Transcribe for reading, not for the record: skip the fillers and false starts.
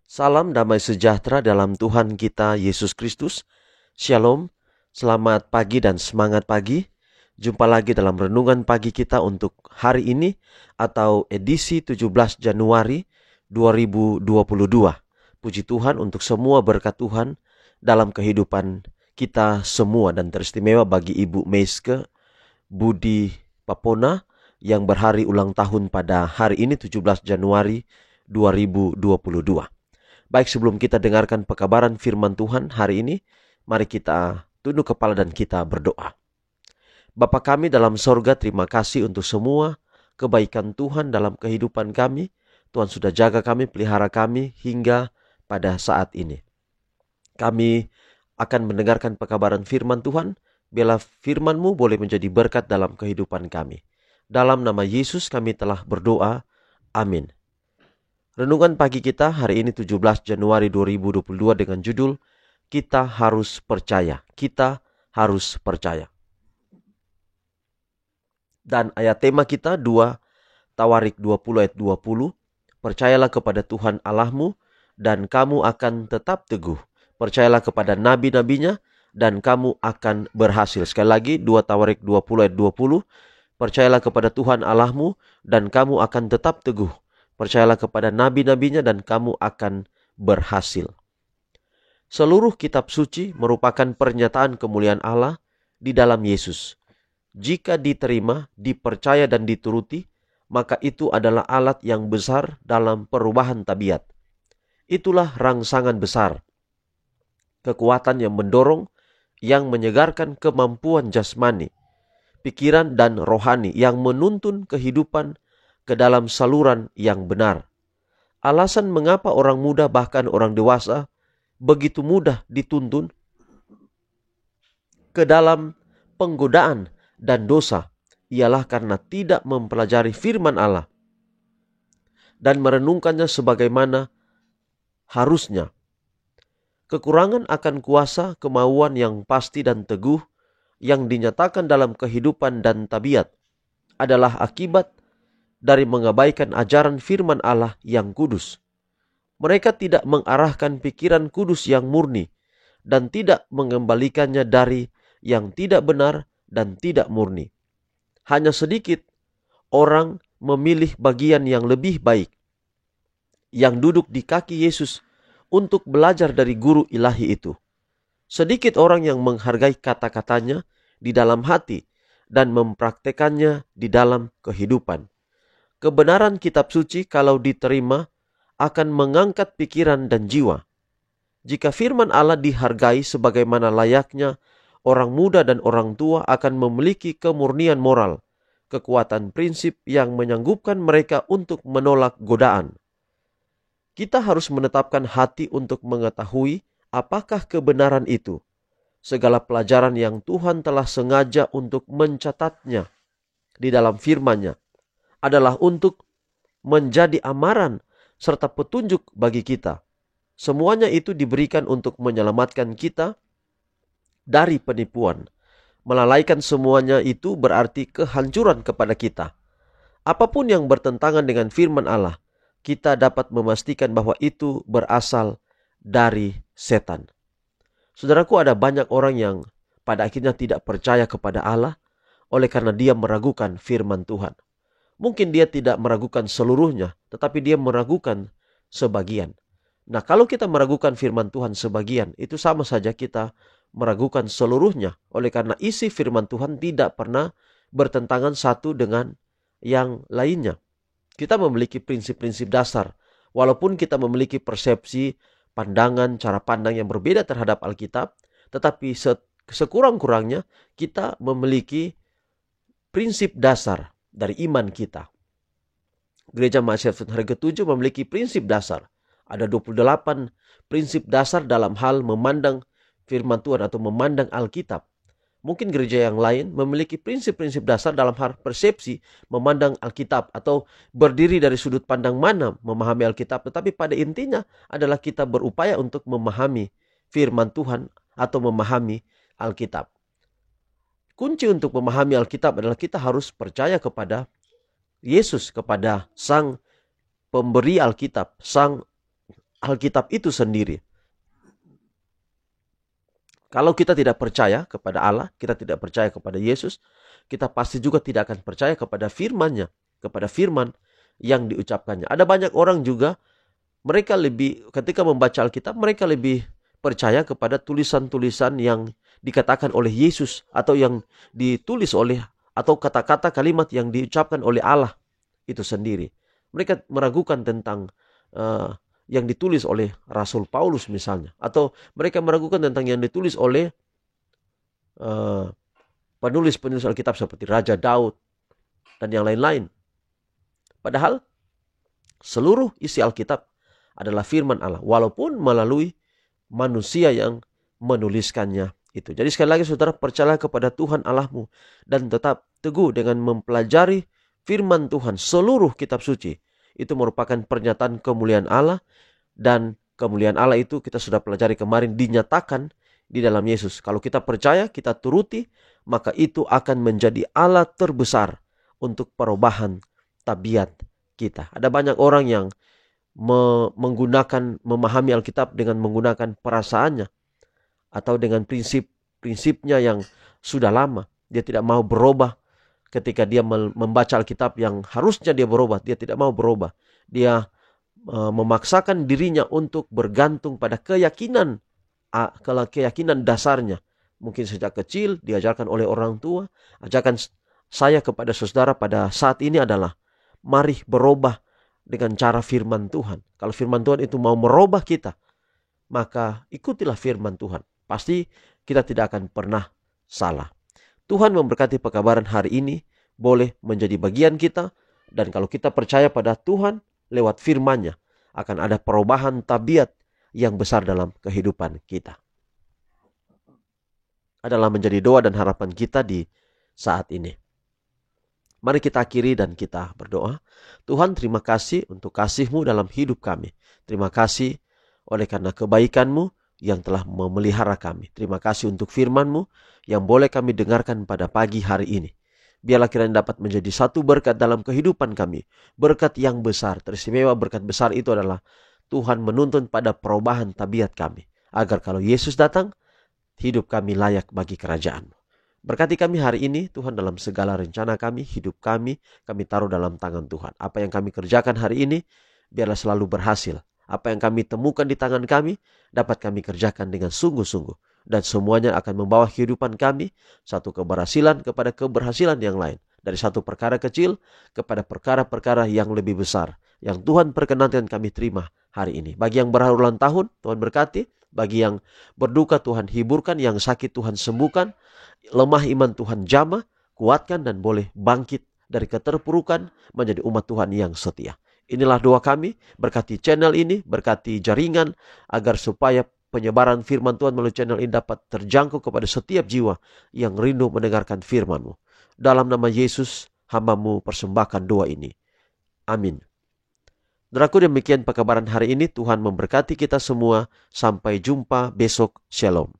Salam damai sejahtera dalam Tuhan kita Yesus Kristus. Shalom, selamat pagi dan semangat pagi. Jumpa lagi dalam renungan pagi kita untuk hari ini atau edisi 17 Januari 2022. Puji Tuhan untuk semua berkat Tuhan dalam kehidupan kita semua, dan teristimewa bagi Ibu Meiske Budi Papona yang berhari ulang tahun pada hari ini 17 Januari 2022. Baik, sebelum kita dengarkan pekabaran firman Tuhan hari ini, mari kita tunduk kepala dan kita berdoa. Bapa kami dalam sorga, terima kasih untuk semua kebaikan Tuhan dalam kehidupan kami. Tuhan sudah jaga kami, pelihara kami hingga pada saat ini. Kami akan mendengarkan pekabaran firman Tuhan. Biarlah firman-Mu boleh menjadi berkat dalam kehidupan kami. Dalam nama Yesus kami telah berdoa. Amin. Renungan pagi kita hari ini 17 Januari 2022 dengan judul Kita Harus Percaya. Kita harus percaya. Dan ayat tema kita 2 Tawarik 20 ayat 20. Percayalah kepada Tuhan Allahmu dan kamu akan tetap teguh. Percayalah kepada nabi-nabinya dan kamu akan berhasil. Sekali lagi 2 Tawarik 20 ayat 20. Percayalah kepada Tuhan Allahmu dan kamu akan tetap teguh. Percayalah kepada nabi-nabinya dan kamu akan berhasil. Seluruh kitab suci merupakan pernyataan kemuliaan Allah di dalam Yesus. Jika diterima, dipercaya dan dituruti, maka itu adalah alat yang besar dalam perubahan tabiat. Itulah rangsangan besar, kekuatan yang mendorong, yang menyegarkan kemampuan jasmani, pikiran dan rohani, yang menuntun kehidupan ke dalam saluran yang benar. Alasan mengapa orang muda bahkan orang dewasa begitu mudah dituntun ke dalam penggodaan dan dosa ialah karena tidak mempelajari firman Allah dan merenungkannya sebagaimana harusnya. Kekurangan akan kuasa kemauan yang pasti dan teguh yang dinyatakan dalam kehidupan dan tabiat adalah akibat dari mengabaikan ajaran firman Allah yang kudus. Mereka tidak mengarahkan pikiran kudus yang murni dan tidak mengembalikannya dari yang tidak benar dan tidak murni. Hanya sedikit orang memilih bagian yang lebih baik, yang duduk di kaki Yesus untuk belajar dari guru ilahi itu. Sedikit orang yang menghargai kata-katanya di dalam hati dan mempraktekannya di dalam kehidupan. Kebenaran kitab suci kalau diterima akan mengangkat pikiran dan jiwa. Jika firman Allah dihargai sebagaimana layaknya, orang muda dan orang tua akan memiliki kemurnian moral, kekuatan prinsip yang menyanggupkan mereka untuk menolak godaan. Kita harus menetapkan hati untuk mengetahui apakah kebenaran itu. Segala pelajaran yang Tuhan telah sengaja untuk mencatatnya di dalam firman-Nya adalah untuk menjadi amaran serta petunjuk bagi kita. Semuanya itu diberikan untuk menyelamatkan kita dari penipuan. Melalaikan semuanya itu berarti kehancuran kepada kita. Apapun yang bertentangan dengan firman Allah, kita dapat memastikan bahwa itu berasal dari setan. Saudaraku, ada banyak orang yang pada akhirnya tidak percaya kepada Allah oleh karena dia meragukan firman Tuhan. Mungkin dia tidak meragukan seluruhnya, tetapi dia meragukan sebagian. Nah, kalau kita meragukan firman Tuhan sebagian, itu sama saja kita meragukan seluruhnya. Oleh karena isi firman Tuhan tidak pernah bertentangan satu dengan yang lainnya. Kita memiliki prinsip-prinsip dasar. Walaupun kita memiliki persepsi, pandangan, cara pandang yang berbeda terhadap Alkitab, tetapi sekurang-kurangnya kita memiliki prinsip dasar dari iman kita. Gereja Mahasiswa hari ke-7 memiliki prinsip dasar. Ada 28 prinsip dasar dalam hal memandang firman Tuhan atau memandang Alkitab. Mungkin gereja yang lain memiliki prinsip-prinsip dasar dalam hal persepsi memandang Alkitab atau berdiri dari sudut pandang mana memahami Alkitab. Tetapi pada intinya adalah kita berupaya untuk memahami firman Tuhan atau memahami Alkitab. Kunci untuk memahami Alkitab adalah kita harus percaya kepada Yesus, kepada Sang Pemberi Alkitab, Sang Alkitab itu sendiri. Kalau kita tidak percaya kepada Allah, kita tidak percaya kepada Yesus, kita pasti juga tidak akan percaya kepada firman-Nya, kepada firman yang diucapkannya. Ada banyak orang juga, mereka lebih, ketika membaca Alkitab, mereka lebih percaya kepada tulisan-tulisan yang dikatakan oleh Yesus, atau yang ditulis oleh, atau kata-kata kalimat yang diucapkan oleh Allah itu sendiri. Mereka meragukan tentang yang ditulis oleh Rasul Paulus misalnya, atau mereka meragukan tentang yang ditulis oleh penulis-penulis Alkitab seperti Raja Daud dan yang lain-lain. Padahal seluruh isi Alkitab adalah firman Allah, walaupun melalui manusia yang menuliskannya itu. Jadi sekali lagi saudara, percayalah kepada Tuhan Allahmu dan tetap teguh dengan mempelajari firman Tuhan. Seluruh kitab suci itu merupakan pernyataan kemuliaan Allah, dan kemuliaan Allah itu kita sudah pelajari kemarin dinyatakan di dalam Yesus. Kalau kita percaya, kita turuti, maka itu akan menjadi alat terbesar untuk perubahan tabiat kita. Ada banyak orang yang memahami Alkitab dengan menggunakan perasaannya atau dengan prinsipnya yang sudah lama. Dia tidak mau berubah. Ketika dia membaca Alkitab yang harusnya dia berubah, dia tidak mau berubah. Dia memaksakan dirinya untuk bergantung pada keyakinan dasarnya. Mungkin sejak kecil diajarkan oleh orang tua. Ajakan saya kepada saudara pada saat ini adalah, mari berubah dengan cara firman Tuhan. Kalau firman Tuhan itu mau merubah kita, maka ikutilah firman Tuhan. Pasti kita tidak akan pernah salah. Tuhan memberkati pekabaran hari ini, boleh menjadi bagian kita. Dan kalau kita percaya pada Tuhan lewat firman-Nya, akan ada perubahan tabiat yang besar dalam kehidupan kita. Adalah menjadi doa dan harapan kita di saat ini. Mari kita akhiri dan kita berdoa. Tuhan, terima kasih untuk kasih-Mu dalam hidup kami. Terima kasih oleh karena kebaikan-Mu yang telah memelihara kami. Terima kasih untuk firman-Mu yang boleh kami dengarkan pada pagi hari ini. Biarlah kiranya dapat menjadi satu berkat dalam kehidupan kami. Berkat yang besar, teristimewa. Berkat besar itu adalah Tuhan menuntun pada perubahan tabiat kami, agar kalau Yesus datang, hidup kami layak bagi kerajaan-Mu. Berkati kami hari ini Tuhan, dalam segala rencana kami, hidup kami taruh dalam tangan Tuhan. Apa yang kami kerjakan hari ini, biarlah selalu berhasil. Apa yang kami temukan di tangan kami, dapat kami kerjakan dengan sungguh-sungguh. Dan semuanya akan membawa kehidupan kami satu keberhasilan kepada keberhasilan yang lain. Dari satu perkara kecil kepada perkara-perkara yang lebih besar, yang Tuhan perkenankan kami terima hari ini. Bagi yang berulang tahun, Tuhan berkati. Bagi yang berduka, Tuhan hiburkan. Yang sakit, Tuhan sembuhkan. Lemah iman, Tuhan jamah, kuatkan, dan boleh bangkit dari keterpurukan menjadi umat Tuhan yang setia. Inilah doa kami, berkati channel ini, berkati jaringan, agar supaya penyebaran firman Tuhan melalui channel ini dapat terjangkau kepada setiap jiwa yang rindu mendengarkan firman-Mu. Dalam nama Yesus, hamba-Mu persembahkan doa ini. Amin. Saudaraku, demikian pekabaran hari ini. Tuhan memberkati kita semua. Sampai jumpa besok. Shalom.